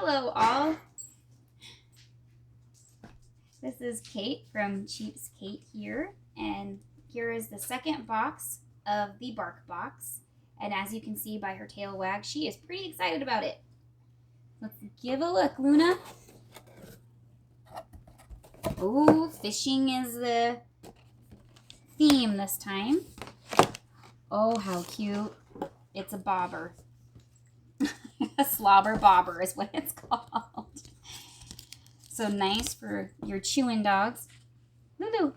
Hello all. This is Kate from Cheeps Kate here, and here is the second box of the Bark Box. And as you can see by her tail wag, she is pretty excited about it. Let's give a look, Luna. Oh, fishing is the theme this time. Oh, how cute. It's a bobber. A slobber bobber is what it's called. So nice for your chewing dogs. Lulu.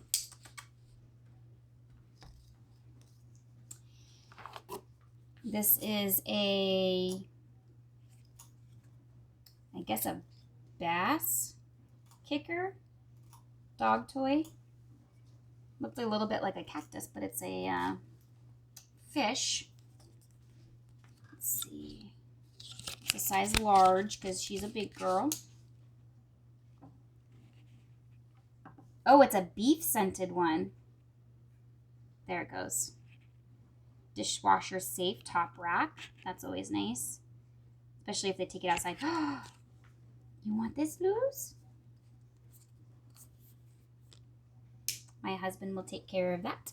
This is I guess a bass kicker dog toy. Looks a little bit like a cactus, but it's a fish. Let's see. It's a size large because she's a big girl. Oh, it's a beef scented one. There it goes. Dishwasher safe top rack. That's always nice. Especially if they take it outside. You want this, Luz? My husband will take care of that.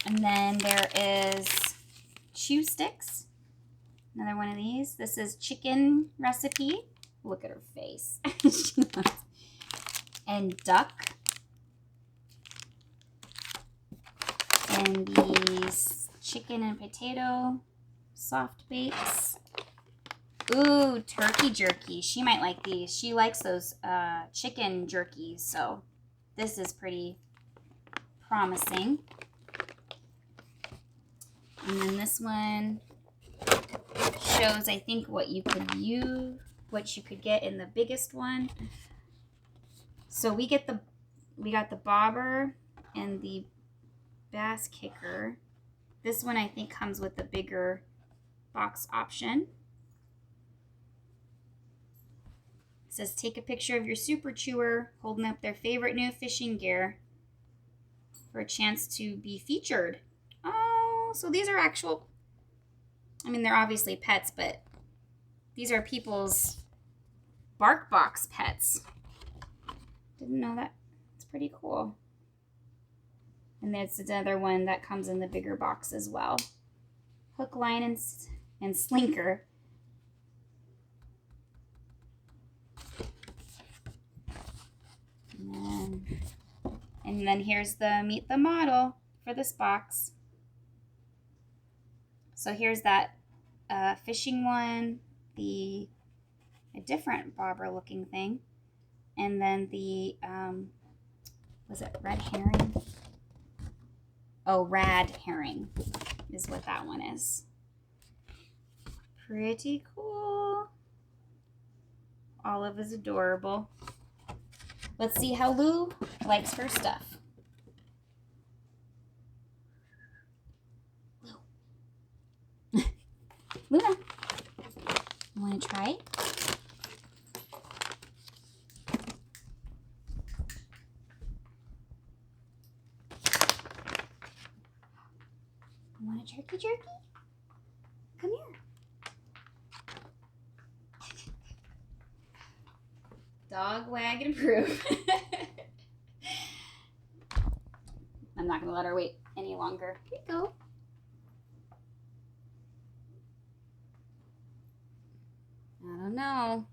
And then there is chew sticks. Another one of these. This is chicken recipe. Look at her face. And duck. And these chicken and potato soft bakes. Ooh, turkey jerky. She might like these. She likes those chicken jerkies, so this is pretty promising. And then this one shows, I think, what you could get in the biggest one. So we got the bobber and the bass kicker. This one I think comes with the bigger box option. It says take a picture of your super chewer holding up their favorite new fishing gear for a chance to be featured. Oh, so these are actual, I mean, they're obviously pets, but these are people's Bark Box pets. Didn't know that. It's pretty cool. And there's another one that comes in the bigger box as well. Hook, line, and slinker. And then here's the meet the model for this box. So here's that fishing one, a different bobber looking thing. And then the, was it red herring? Oh, rad herring is what that one is. Pretty cool. Olive is adorable. Let's see how Lou likes her stuff. Lou. Luna, you want to try? You want a turkey jerky? Come here. Dog wag and approve. I'm not going to let her wait any longer. Here you go. I don't know.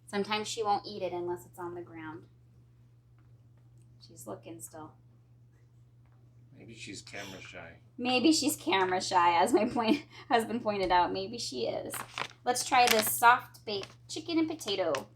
Sometimes she won't eat it unless it's on the ground. She's looking still. Maybe she's camera shy. Maybe she's camera shy, as my husband pointed out. Maybe she is. Let's try this soft baked chicken and potato.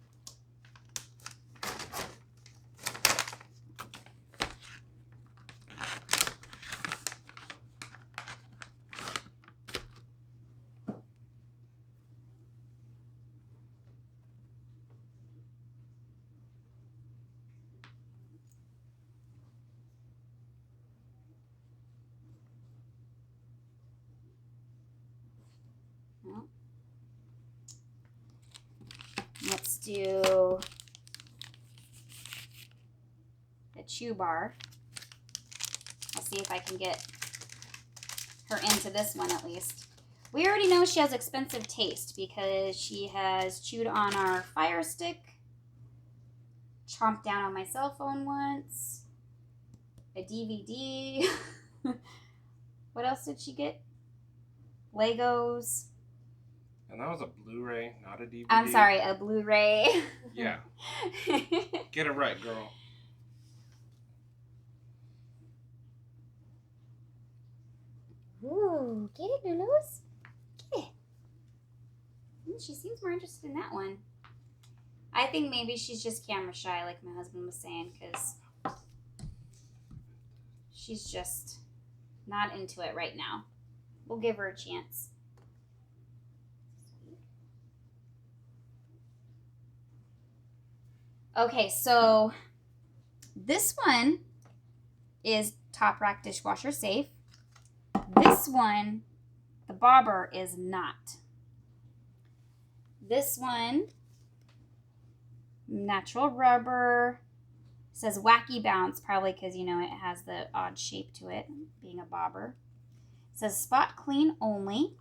Let's do the chew bar. I'll see if I can get her into this one at least. We already know she has expensive taste because she has chewed on our Fire Stick, chomped down on my cell phone once, a DVD. What else did she get? Legos. And that was a Blu-ray, not a DVD. I'm sorry, a Blu-ray. Yeah. Get it right, girl. Ooh, get it, Lulus. Get it. She seems more interested in that one. I think maybe she's just camera shy, like my husband was saying, because she's just not into it right now. We'll give her a chance. Okay, so this one is Top Rack dishwasher safe. This one, the bobber, is not. This one, natural rubber, says wacky bounce, probably because, you know, it has the odd shape to it, being a bobber. It says spot clean only,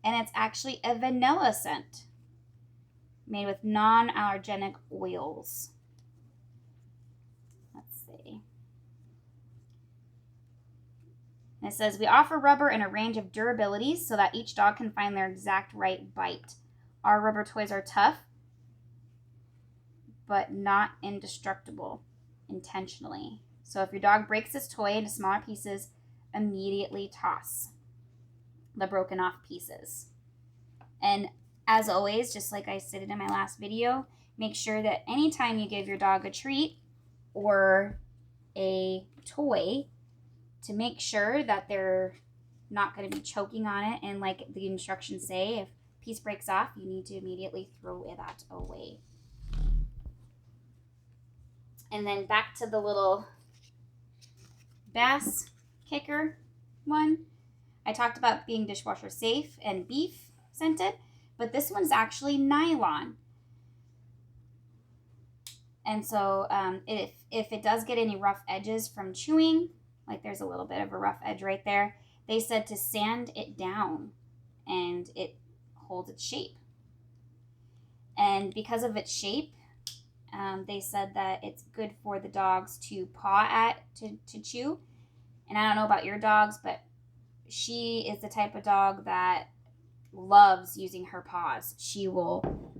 and it's actually a vanilla scent made with non-allergenic oils. Let's see. And it says, we offer rubber in a range of durabilities so that each dog can find their exact right bite. Our rubber toys are tough, but not indestructible intentionally. So if your dog breaks his toy into smaller pieces, immediately toss the broken off pieces. And as always, just like I stated in my last video, make sure that anytime you give your dog a treat or a toy, to make sure that they're not going to be choking on it. And like the instructions say, if a piece breaks off, you need to immediately throw that away. And then back to the little bass kicker one. I talked about being dishwasher safe and beef scented, but this one's actually nylon. And so if it does get any rough edges from chewing, like there's a little bit of a rough edge right there, they said to sand it down and it holds its shape. And because of its shape, they said that it's good for the dogs to paw at, to chew. And I don't know about your dogs, but she is the type of dog that loves using her paws. She will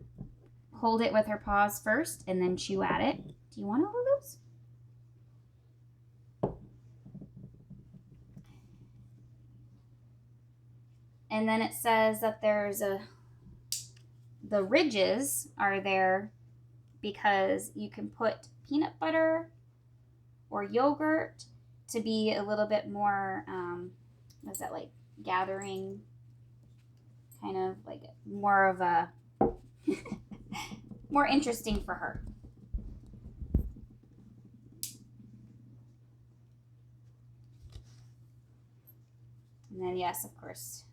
hold it with her paws first and then chew at it. Do you want all of those? And then it says that the ridges are there because you can put peanut butter or yogurt to be a little bit more, what is that, like gathering, kind of like more of a, more interesting for her. And then, yes, of course.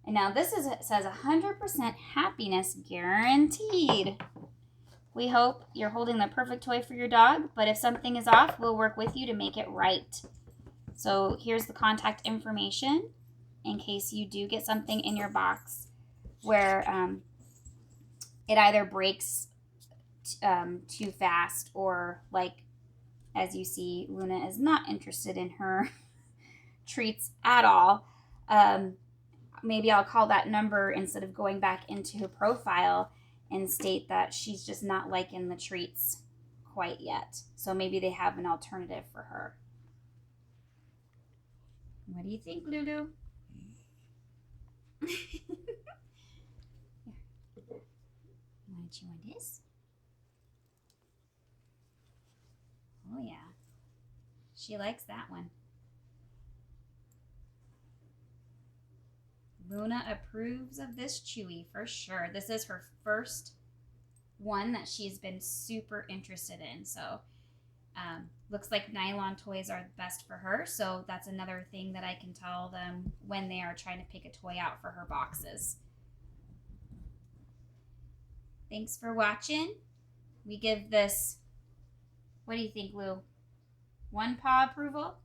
And now this says 100% happiness guaranteed. We hope you're holding the perfect toy for your dog, but if something is off, we'll work with you to make it right. So here's the contact information in case you do get something in your box where it either breaks too fast or, like, as you see, Luna is not interested in her treats at all. Maybe I'll call that number instead of going back into her profile and state that she's just not liking the treats quite yet. So maybe they have an alternative for her. What do you think, Lulu? You want to chew on this? Oh, yeah. She likes that one. Luna approves of this Chewy for sure. This is her first one that she's been super interested in. So looks like nylon toys are best for her. So that's another thing that I can tell them when they are trying to pick a toy out for her boxes. Thanks for watching. We give this, what do you think, Lou? 1 paw approval?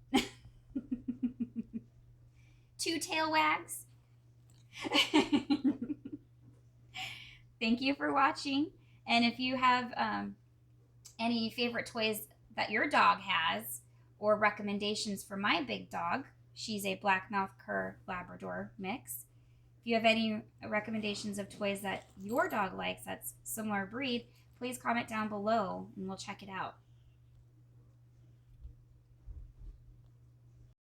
2 tail wags. Thank you for watching. And if you have any favorite toys that your dog has or recommendations for my big dog, she's a Blackmouth Cur Labrador mix. If you have any recommendations of toys that your dog likes that's similar breed, please comment down below and we'll check it out.